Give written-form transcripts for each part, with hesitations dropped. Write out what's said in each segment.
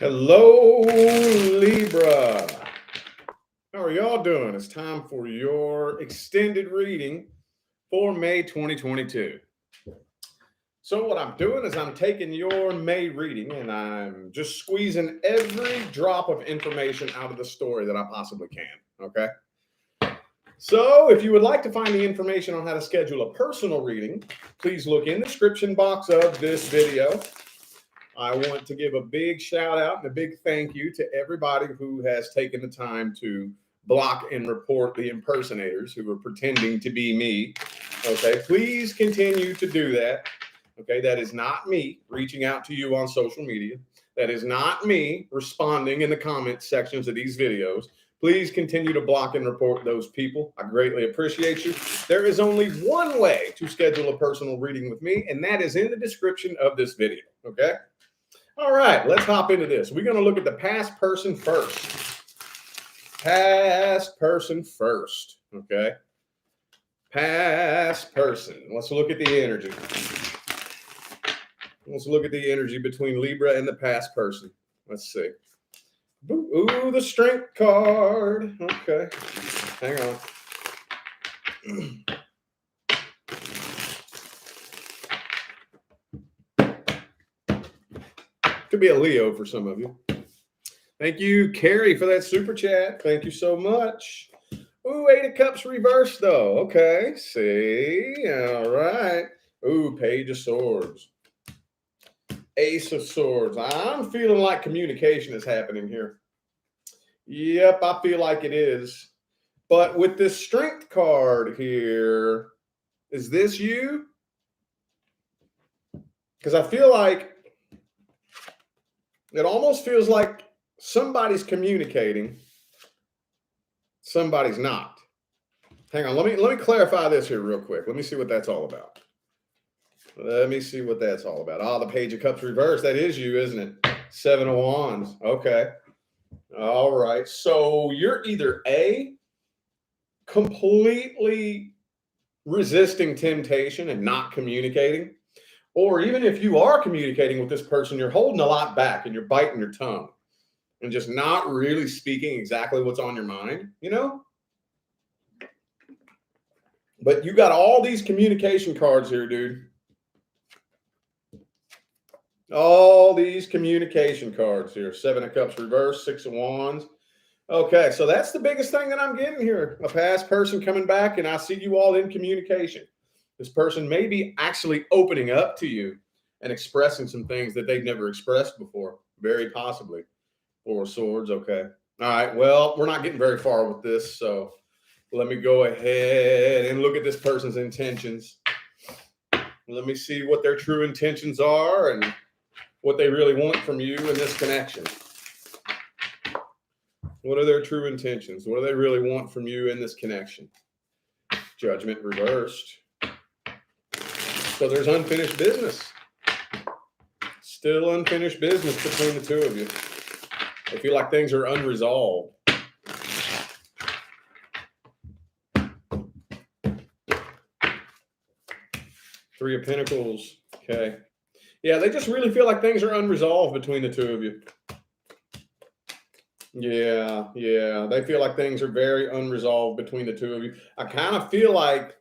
Hello, Libra. How are y'all doing? It's time for your extended reading for May 2022. So, what I'm doing is I'm taking your May reading and I'm just squeezing every drop of information out of the story that I possibly can. Okay. So, if you would like to find the information on how to schedule a personal reading, please look in the description box of this video. I want to give a big shout out and a big thank you to everybody who has taken the time to block and report the impersonators who are pretending to be me. Okay, please continue to do that. Okay, that is not me reaching out to you on social media. That is not me responding in the comment sections of these videos. Please continue to block and report those people. I greatly appreciate you. There is only one way to schedule a personal reading with me, and that is in the description of this video. Okay. All right, let's hop into this. We're going to look at the past person first. Past person first, okay? Past person. Let's look at the energy. Let's look at the energy between Libra and the past person. Let's see. Ooh, the strength card. Okay, hang on. Could be a Leo for some of you. Thank you, Carrie, for that super chat. Thank you so much. Ooh, 8 of Cups reversed, though. Okay, see. All right. Ooh, Page of Swords. Ace of Swords. I'm feeling like communication is happening here. Yep, I feel like it is. But with this Strength card here, is this you? Because I feel like it almost feels like somebody's communicating, somebody's not. Hang on, let me clarify this here real quick. Let me see what that's all about. Let me see what that's all about. Oh, the Page of Cups reversed. That is you, isn't it? 7 of Wands. Okay. All right. So you're either A, completely resisting temptation and not communicating, or even if you are communicating with this person, you're holding a lot back and you're biting your tongue and just not really speaking exactly what's on your mind, you know? But you got all these communication cards here, dude. All these communication cards here. 7 of Cups reversed, 6 of Wands. Okay, so that's the biggest thing that I'm getting here. A past person coming back, and I see you all in communication. This person may be actually opening up to you and expressing some things that they've never expressed before. Very possibly. 4 of Swords. Okay. All right. Well, we're not getting very far with this. So let me go ahead and look at this person's intentions. Let me see what their true intentions are and what they really want from you in this connection. What are their true intentions? What do they really want from you in this connection? Judgment reversed. So there's unfinished business. Still unfinished business between the two of you. I feel like things are unresolved. Three of Pentacles. Okay. Yeah, they just really feel like things are unresolved between the two of you. Yeah. They feel like things are very unresolved between the two of you. I kind of feel like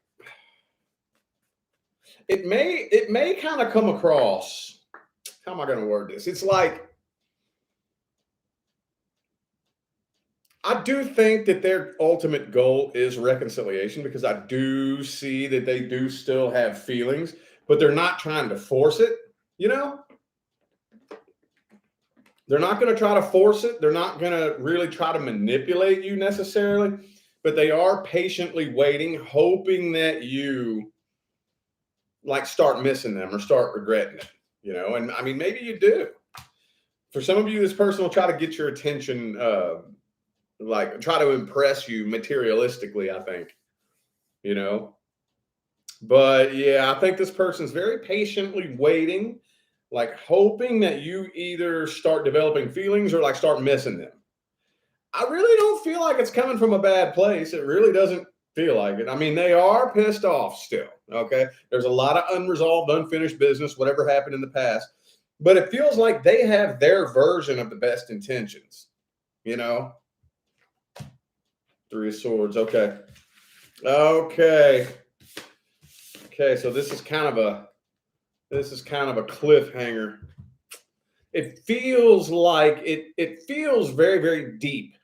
it may kind of come across. How am I going to word this? It's like, I do think that their ultimate goal is reconciliation, because I do see that they do still have feelings, but they're not trying to force it, you know? They're not going to try to force it. They're not going to really try to manipulate you necessarily, but they are patiently waiting, hoping that you like start missing them or start regretting it, you know? And I mean, maybe you do. For some of you, this person will try to get your attention, like try to impress you materialistically, I think, you know? But yeah, I think this person's very patiently waiting, like hoping that you either start developing feelings or like start missing them. I really don't feel like it's coming from a bad place. It really doesn't feel like it. I mean, they are pissed off still. Okay. There's a lot of unresolved, unfinished business, whatever happened in the past. but it feels like they have their version of the best intentions, you know? Three of Swords. Okay. Okay. Okay. So this is kind of a cliffhanger. It feels like it feels very, very deep,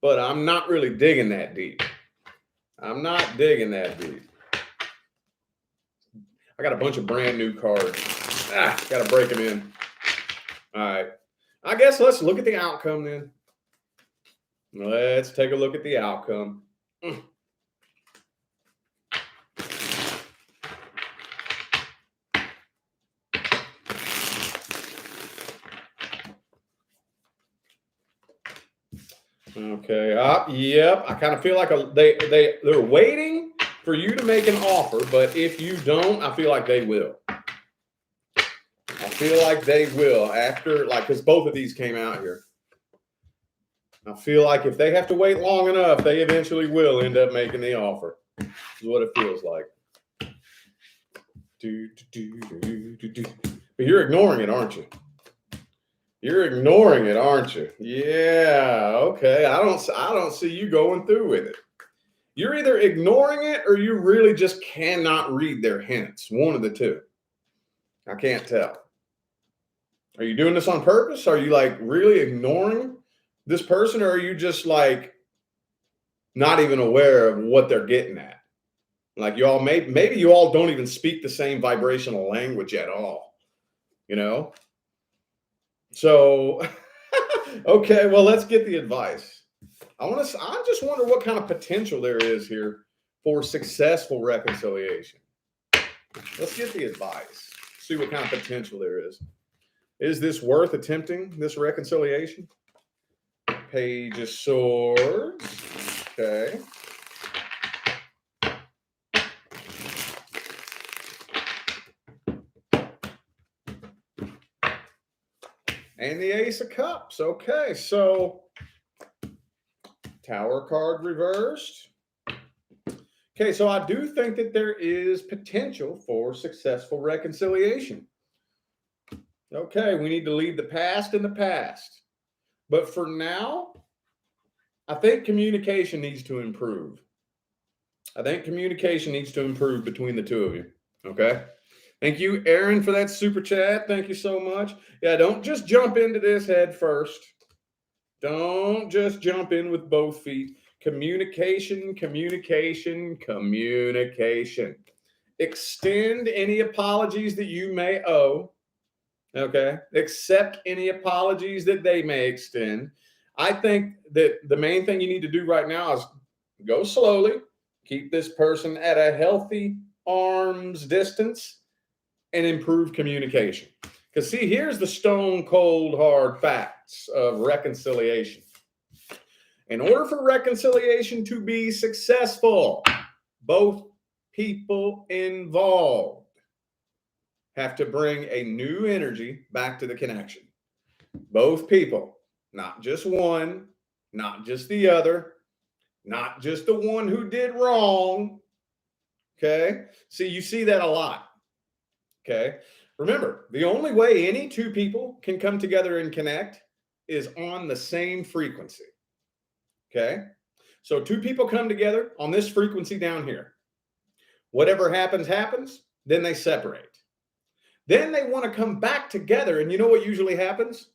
but I'm not really digging that deep. I'm not digging that deep. I got a bunch of brand new cards. Got to break them in. All right. I guess let's look at the outcome then. Let's take a look at the outcome. Okay. Yep. I kind of feel like they're waiting for you to make an offer, but if you don't, I feel like they will. I feel like they will after, like, because both of these came out here. I feel like if they have to wait long enough, they eventually will end up making the offer. Is what it feels like. But you're ignoring it, aren't you? You're ignoring it, aren't you? Yeah. Okay. I don't see you going through with it. You're either ignoring it or you really just cannot read their hints. One of the two. I can't tell. Are you doing this on purpose? Are you like really ignoring this person, or are you just like not even aware of what they're getting at? Like you all maybe you all don't even speak the same vibrational language at all, you know? So, okay, well, let's get the advice. I just wonder what kind of potential there is here for successful reconciliation. Let's get the advice. See what kind of potential there is. Is this worth attempting, this reconciliation? Page of Swords. Okay. And the Ace of Cups. Okay, so Tower card reversed. Okay, so I do think that there is potential for successful reconciliation. Okay, we need to leave the past in the past. But for now, I think communication needs to improve. I think communication needs to improve between the two of you. Okay? Thank you, Aaron, for that super chat. Thank you so much. Yeah, don't just jump into this head first. Don't just jump in with both feet. Communication, communication, communication. Extend any apologies that you may owe. Okay. Accept any apologies that they may extend. I think that the main thing you need to do right now is go slowly, keep this person at a healthy arm's distance, and improve communication. Because, see, here's the stone cold hard facts of reconciliation. In order for reconciliation to be successful, both people involved have to bring a new energy back to the connection. Both people, not just one, not just the other, not just the one who did wrong. Okay. See, you see that a lot. Okay. Remember, the only way any two people can come together and connect is on the same frequency. Okay. So two people come together on this frequency down here. Whatever happens, happens. Then they separate. Then they want to come back together. And you know what usually happens?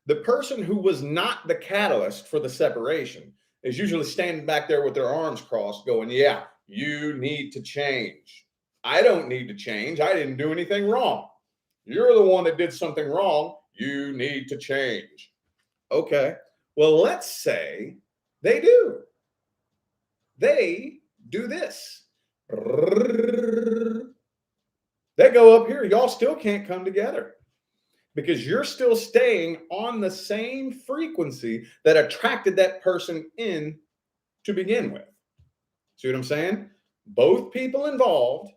The person who was not the catalyst for the separation is usually standing back there with their arms crossed going, yeah, you need to change. I don't need to change. I didn't do anything wrong. You're the one that did something wrong. You need to change. Okay. Well, let's say they do. They do this. They go up here. Y'all still can't come together because you're still staying on the same frequency that attracted that person in to begin with. See what I'm saying? Both people involved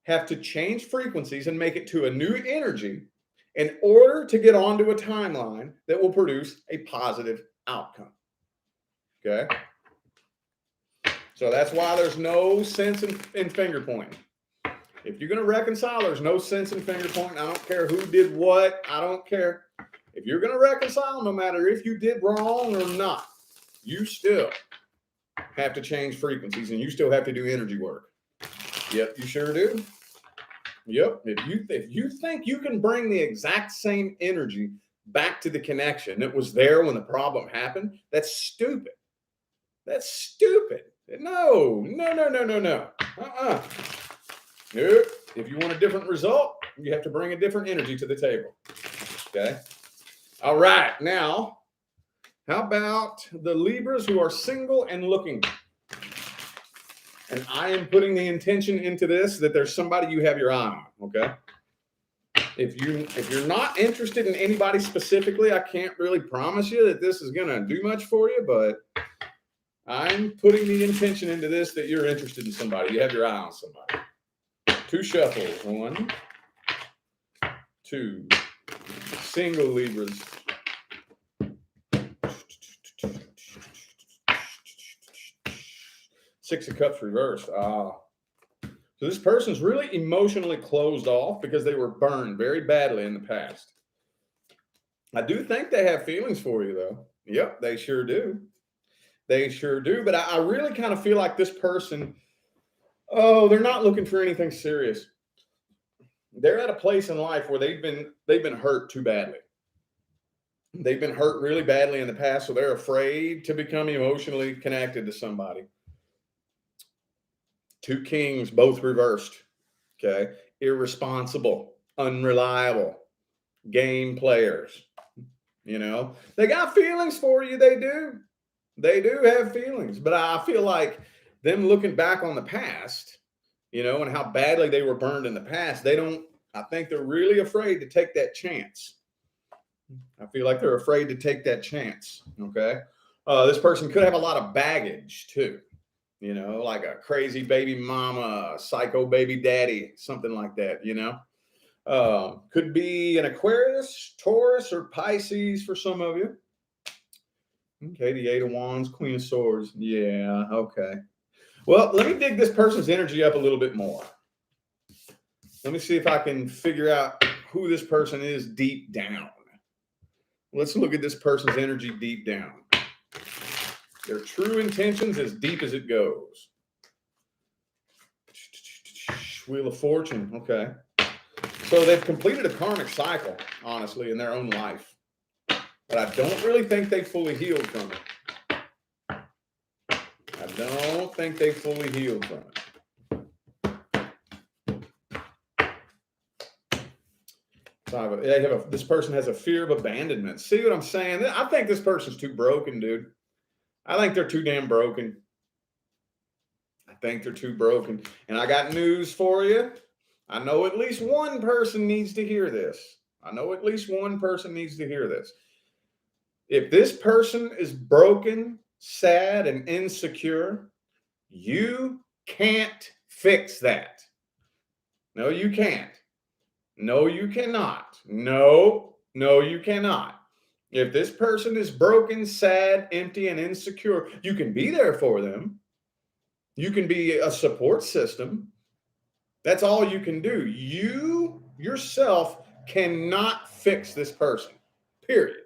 have to change frequencies and make it to a new energy in order to get onto a timeline that will produce a positive outcome. Okay? So that's why there's no sense in finger pointing. If you're going to reconcile, there's no sense in finger pointing. I don't care who did what. I don't care. If you're going to reconcile, no matter if you did wrong or not, you still have to change frequencies and you still have to do energy work. Yep, you sure do. Yep. If you think you can bring the exact same energy back to the connection that was there when the problem happened, that's stupid. That's stupid. No. Uh-uh. Nope. If you want a different result, you have to bring a different energy to the table. Okay. All right. Now, how about the Libras who are single and looking? And I am putting the intention into this that there's somebody you have your eye on. Okay. If you're not interested in anybody specifically, I can't really promise you that this is going to do much for you, but I'm putting the intention into this that you're interested in somebody. You have your eye on somebody. 2 shuffles. 1, 2. Single Libras. Six of Cups reversed. So this person's really emotionally closed off because they were burned very badly in the past. I do think they have feelings for you, though. Yep, they sure do. They sure do. But I really kind of feel like this person, they're not looking for anything serious. They're at a place in life where they've been hurt too badly. They've been hurt really badly in the past, so they're afraid to become emotionally connected to somebody. 2 Kings, both reversed. Okay. Irresponsible, unreliable, game players. You know, they got feelings for you. They do. They do have feelings. But I feel like them looking back on the past, you know, and how badly they were burned in the past, I think they're really afraid to take that chance. I feel like they're afraid to take that chance. Okay. This person could have a lot of baggage too. You know, like a crazy baby mama, psycho baby daddy, something like that, you know. Could be an Aquarius, Taurus, or Pisces for some of you. Okay, the 8 of Wands, Queen of Swords. Yeah, okay. Well, let me dig this person's energy up a little bit more. Let me see if I can figure out who this person is deep down. Let's look at this person's energy deep down. Their true intentions as deep as it goes. Wheel of Fortune. Okay. So they've completed a karmic cycle, honestly, in their own life. But I don't really think they fully healed from it. I don't think they fully healed from it. So this person has a fear of abandonment. See what I'm saying? I think this person's too broken, dude. I think they're too damn broken. I think they're too broken. And I got news for you. I know at least one person needs to hear this. I know at least one person needs to hear this. If this person is broken, sad, and insecure, you can't fix that. No, you can't. No, you cannot. No, you cannot. If this person is broken, sad, empty, and insecure, you can be there for them. You can be a support system. That's all you can do. You yourself cannot fix this person, period.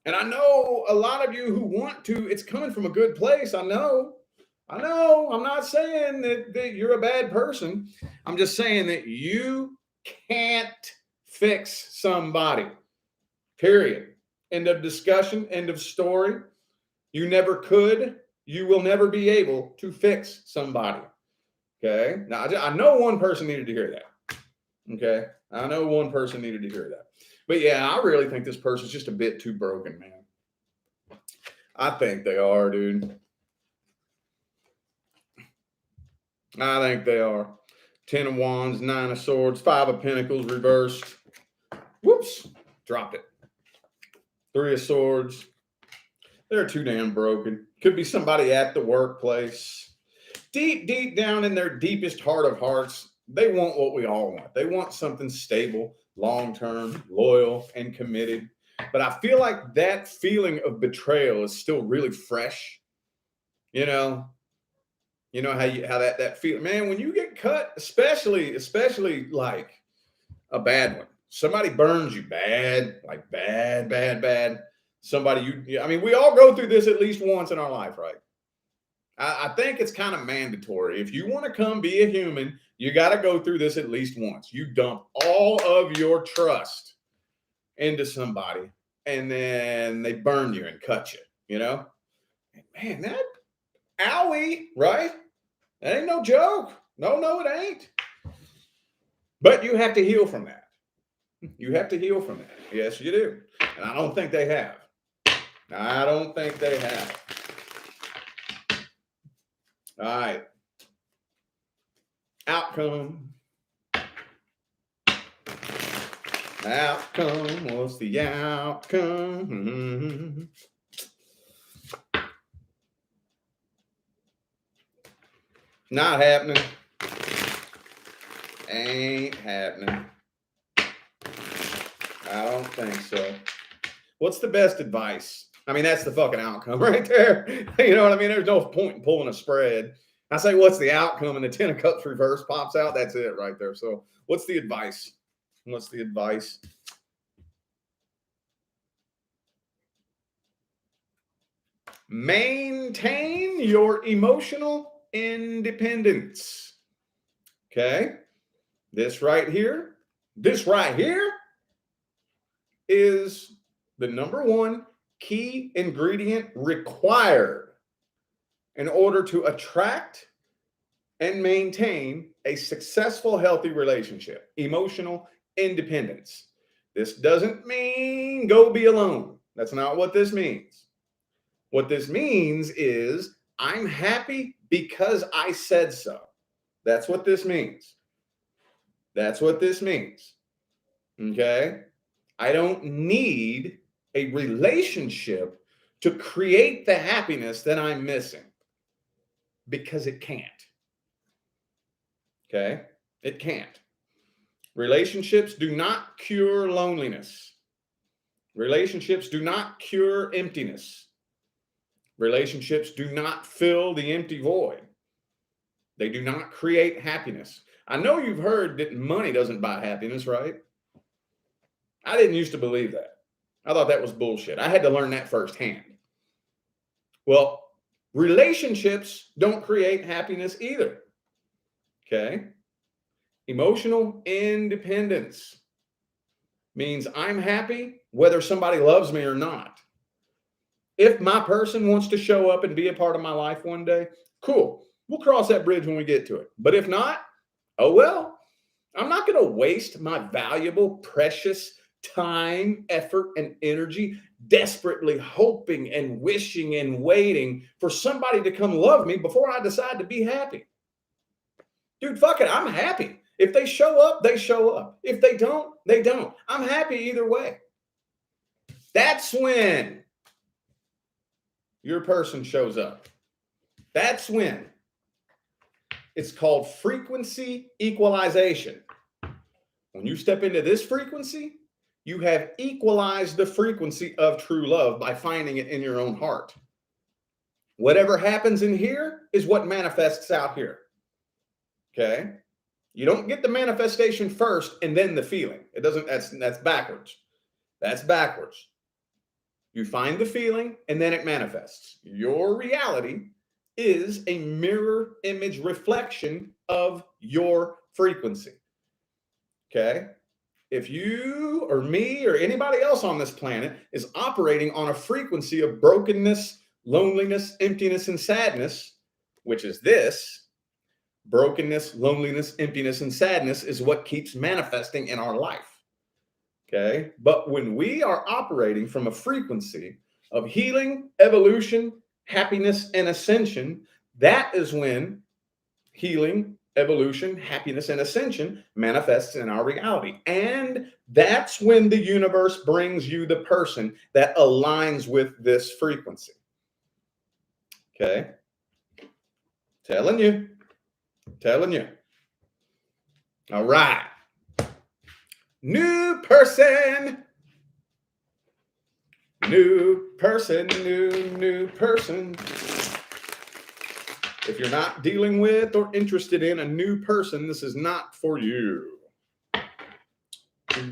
And I know a lot of you who want to, it's coming from a good place. I know. I'm not saying that you're a bad person. I'm just saying that you can't fix somebody, period. End of discussion, end of story. You never could. You will never be able to fix somebody. Okay. Now, I know one person needed to hear that. Okay. I know one person needed to hear that. But yeah, I really think this person's just a bit too broken, man. I think they are, dude. I think they are. 10 of Wands, 9 of Swords, 5 of Pentacles reversed. Whoops. Dropped it. 3 of Swords. They're too damn broken. Could be somebody at the workplace. Deep down in their deepest heart of hearts, they want what we all want. They want something stable, long-term, loyal, and committed. But I feel like that feeling of betrayal is still really fresh. You know, You know how that feel, man, when you get cut, especially like a bad one. Somebody burns you bad, like bad. Somebody I mean, we all go through this at least once in our life, right? I think it's kind of mandatory. If you want to come be a human, you got to go through this at least once. You dump all of your trust into somebody, and then they burn you and cut you, you know? Man, that owie, right? That ain't no joke. No, it ain't. But you have to heal from that. You have to heal from that. Yes, you do. And I don't think they have. I don't think they have. All right. Outcome. Outcome. What's the outcome? Not happening. Ain't happening. I don't think so. What's the best advice? I mean, that's the fucking outcome right there. You know what I mean? There's no point in pulling a spread. I say, what's the outcome? And the 10 of cups reverse pops out. That's it right there. So what's the advice? What's the advice? Maintain your emotional independence. Okay. This right here is the number one key ingredient required in order to attract and maintain a successful, healthy relationship. Emotional independence. This doesn't mean go be alone. That's not what this means. What this means is I'm happy because I said so. That's what this means. That's what this means. Okay? I don't need a relationship to create the happiness that I'm missing, because it can't. Okay? It can't. Relationships do not cure loneliness. Relationships do not cure emptiness. Relationships do not fill the empty void. They do not create happiness. I know you've heard that money doesn't buy happiness, right? I didn't used to believe that. I thought that was bullshit. I had to learn that firsthand. Well, relationships don't create happiness either. Okay? Emotional independence means I'm happy whether somebody loves me or not. If my person wants to show up and be a part of my life one day, cool. We'll cross that bridge when we get to it. But if not, oh well. I'm not going to waste my valuable, precious time, effort, and energy desperately hoping and wishing and waiting for somebody to come love me before I decide to be happy. Dude, fuck it. I'm happy. If they show up, they show up. If they don't, they don't. I'm happy either way. That's when your person shows up. That's when. It's called frequency equalization. When you step into this frequency, you have equalized the frequency of true love by finding it in your own heart. Whatever happens in here is what manifests out here. Okay? You don't get the manifestation first and then the feeling. It doesn't, that's backwards. That's backwards. You find the feeling and then it manifests. Your reality is a mirror image reflection of your frequency. Okay? If you or me or anybody else on this planet is operating on a frequency of brokenness, loneliness, emptiness, and sadness, which is this, brokenness, loneliness, emptiness, and sadness is what keeps manifesting in our life. Okay? But when we are operating from a frequency of healing, evolution, happiness, and ascension, that is when healing, evolution, happiness, and ascension manifests in our reality. And that's when the universe brings you the person that aligns with this frequency. Okay? Telling you. All right. New person. New person. If you're not dealing with or interested in a new person, this is not for you. All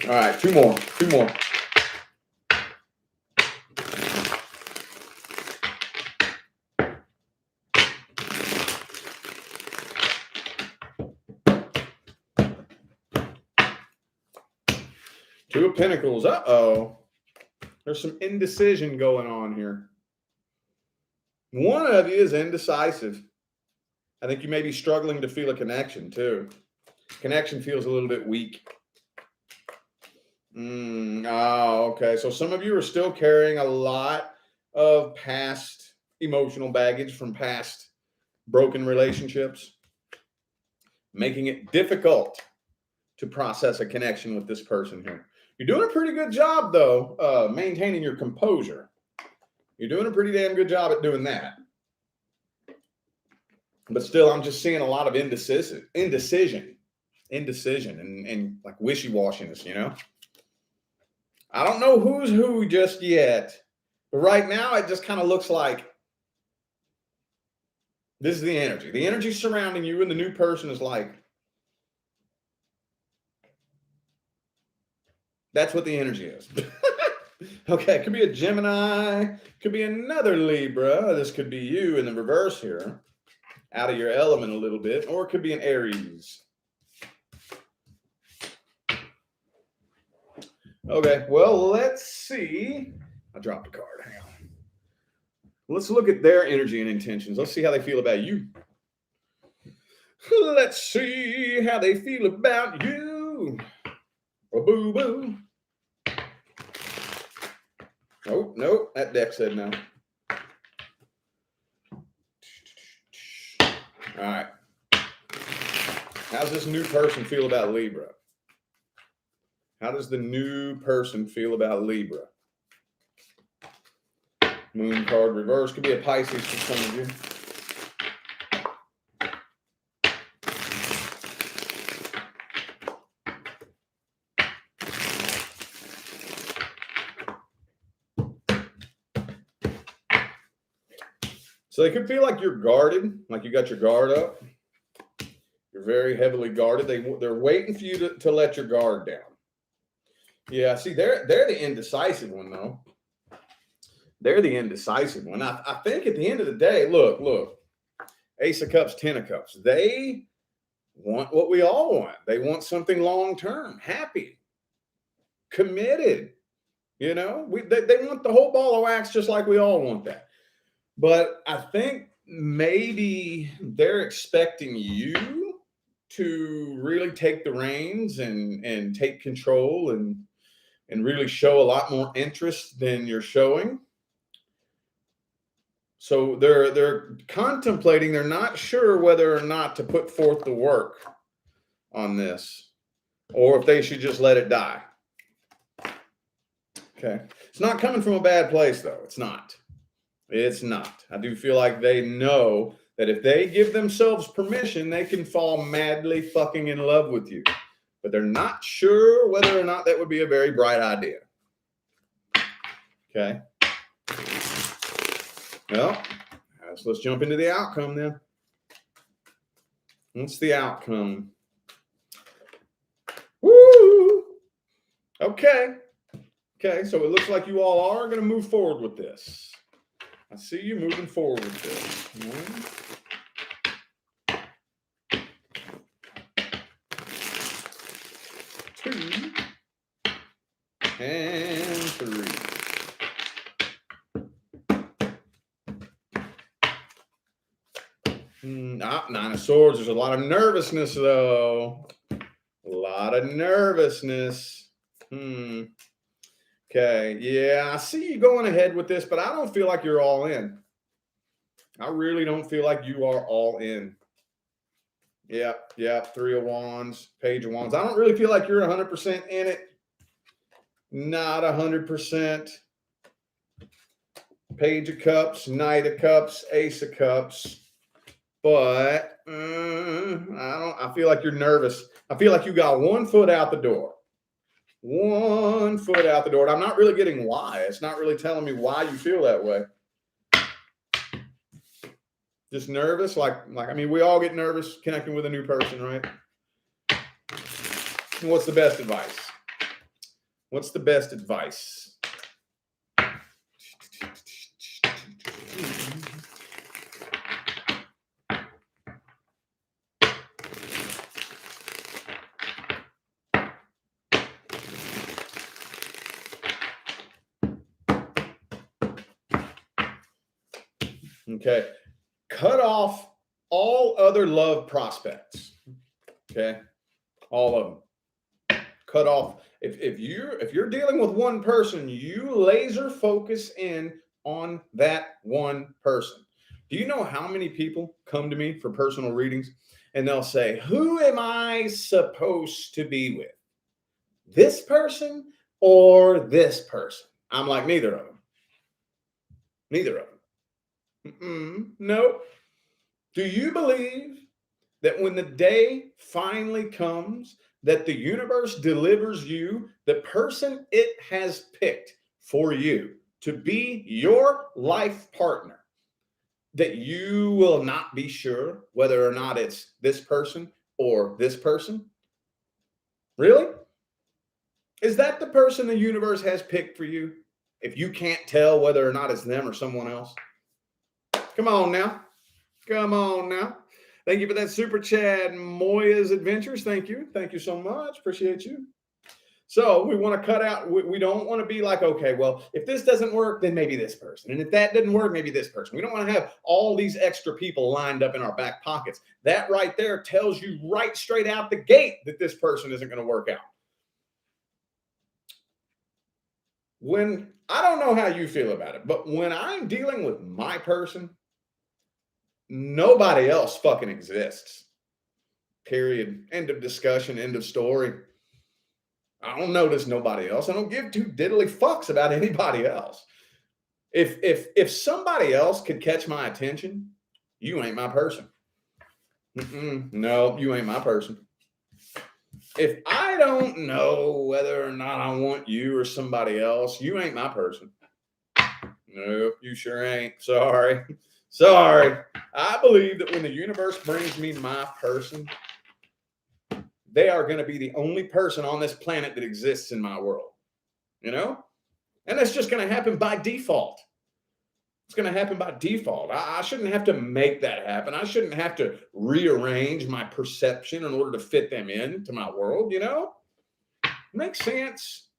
right, two more. Two of Pentacles. Uh-oh. There's some indecision going on here. One of you is indecisive. I think you may be struggling to feel a connection too. Connection feels a little bit weak. Okay. So some of you are still carrying a lot of past emotional baggage from past broken relationships, making it difficult to process a connection with this person here. You're doing a pretty good job, though, maintaining your composure. You're doing a pretty damn good job at doing that. But still, I'm just seeing a lot of indecision and like wishy-washiness, you know? I don't know who's who just yet, but right now it just kind of looks like this is the energy. The energy surrounding you and the new person is like, that's what the energy is. Okay, it could be a Gemini, could be another Libra. This could be you in the reverse here, out of your element a little bit, or it could be an Aries. Okay, well, let's see. I dropped a card. Hang on. Let's look at their energy and intentions. Let's see how they feel about you. Let's see how they feel about you. Boo boo. Oh, no, that deck said no. All right. How's this new person feel about Libra? How does the new person feel about Libra? Moon card reverse. Could be a Pisces for some of you. So they could feel like you're guarded, like you got your guard up. You're very heavily guarded. They're waiting for you to let your guard down. Yeah, see, they're the indecisive one, though. They're the indecisive one. I think at the end of the day, look, Ace of Cups, Ten of Cups. They want what we all want. They want something long-term, happy, committed. You know, they want the whole ball of wax just like we all want that. But I think maybe they're expecting you to really take the reins and take control and really show a lot more interest than you're showing. So they're contemplating, they're not sure whether or not to put forth the work on this or if they should just let it die. Okay. It's not coming from a bad place, though. It's not. It's not. I do feel like they know that if they give themselves permission, they can fall madly fucking in love with you. But they're not sure whether or not that would be a very bright idea. Okay. Well, so let's jump into the outcome then. What's the outcome? Woo! Okay. Okay, so it looks like you all are going to move forward with this. I see you moving forward with this. 1, 2, and 3. Nine of Swords. There's a lot of nervousness, though. A lot of nervousness. Okay, yeah, I see you going ahead with this, but I don't feel like you're all in. I really don't feel like you are all in. Yep, 3 of Wands, Page of Wands. I don't really feel like you're 100% in it. Not 100%. Page of Cups, Knight of Cups, Ace of Cups. but I feel like you're nervous. I feel like you got 1 foot out the door. 1 foot out the door. And I'm not really getting why. It's not really telling me why you feel that way. Just nervous, I mean, we all get nervous connecting with a new person, right? And what's the best advice? What's the best advice? Okay. Cut off all other love prospects. Okay. All of them. Cut off. If you're dealing with one person, you laser focus in on that one person. Do you know how many people come to me for personal readings and they'll say, who am I supposed to be with? This person or this person? I'm like, neither of them. Neither of them. No. Do you believe that when the day finally comes, that the universe delivers you the person it has picked for you to be your life partner, that you will not be sure whether or not it's this person or this person? Really? Is that the person the universe has picked for you? If you can't tell whether or not it's them or someone else? Come on now. Come on now. Thank you for that super chat, Moya's Adventures. Thank you. Thank you so much. Appreciate you. So we want to cut out. We don't want to be like, okay, well, if this doesn't work, then maybe this person. And if that didn't work, maybe this person. We don't want to have all these extra people lined up in our back pockets. That right there tells you right straight out the gate that this person isn't going to work out. When I don't know how you feel about it, but when I'm dealing with my person, nobody else fucking exists. Period. End of discussion. End of story. I don't notice nobody else. I don't give two diddly fucks about anybody else. If somebody else could catch my attention, you ain't my person. No, you ain't my person. If I don't know whether or not I want you or somebody else, you ain't my person. No, you sure ain't. Sorry. Sorry. I believe that when the universe brings me my person, they are going to be the only person on this planet that exists in my world. You know? And that's just going to happen by default. It's going to happen by default. I shouldn't have to make that happen. I shouldn't have to rearrange my perception in order to fit them into my world, you know? Makes sense.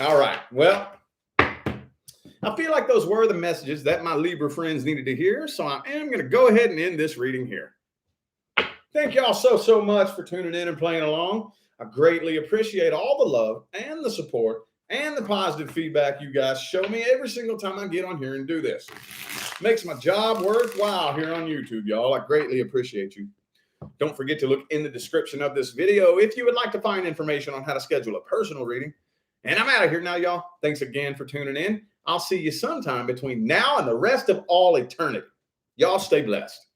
All right. Well, I feel like those were the messages that my Libra friends needed to hear. So I am going to go ahead and end this reading here. Thank y'all so much for tuning in and playing along. I greatly appreciate all the love and the support and the positive feedback you guys show me every single time I get on here and do this. Makes my job worthwhile here on YouTube, y'all. I greatly appreciate you. Don't forget to look in the description of this video if you would like to find information on how to schedule a personal reading. And I'm out of here now, y'all. Thanks again for tuning in. I'll see you sometime between now and the rest of all eternity. Y'all stay blessed.